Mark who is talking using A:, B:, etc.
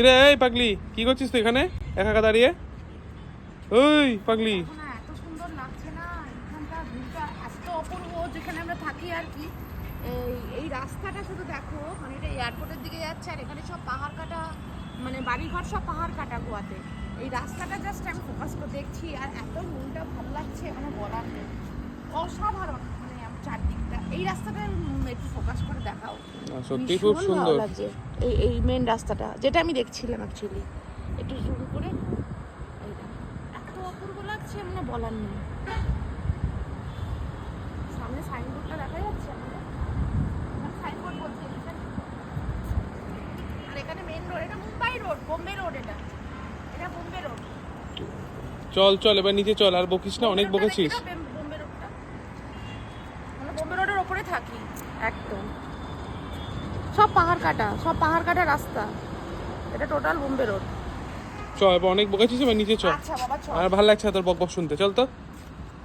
A: কিরে এই পাগলি, কি করছিস তুই এখানে একা একা দাঁড়িয়ে? ওই পাগলি,
B: এত সুন্দর লাগছে না এখানটা, ভিউটা এত অপূর্ব যেখানে আমরা থাকি আর কি। এই রাস্তাটা শুধু দেখো, মানে এটা এয়ারপোর্টের দিকে যাচ্ছে আর এখানে সব পাহাড় কাটা, মানে বাড়িঘর সব পাহাড় কাটা গোয়াতে। এই রাস্তাটা জাস্ট আমি ফোকাস করে দেখছি আর এত মনটা ভালো লাগছে, এখানে বলার নেই, অসাধারণ। মানে চারদিকটা এই রাস্তাটা একটু ফোকাস করে দেখাও।
A: সত্যি খুব
B: ভীষণ
A: সুন্দর
B: ভালো লাগছে এই মেন রাস্তাটা, যেটা আমি দেখছিলাম অ্যাকচুয়ালি। একটু জুম করে এইটা এত অপূর্ব লাগছে, মানে বলার নেই। সামনে সাইনবোর্ডটা দেখা যাচ্ছে আমাদের, সাইনবোর্ড বলছে এখানে। আর এখানে মেন রোড, এটা মুম্বাই রোড, বোম্বে রোড, এটা বোম্বে রোড।
A: চল চল এবার নিচে চল, আর বকিস না, অনেক বকেছিস।
B: বোম্বে রোডটা, আমরা বোম্বে রোডের ওপরে থাকি একদম। সব পাহাড় কাটা রাস্তা, এটা টোটাল বোম্বে রোড।
A: চ এবার অনেক বকেছিস, এবার নিচে চল।
B: আচ্ছা বাবা চল।
A: আর ভালো লাগছে না তোর বক বক শুনতে, চল তো।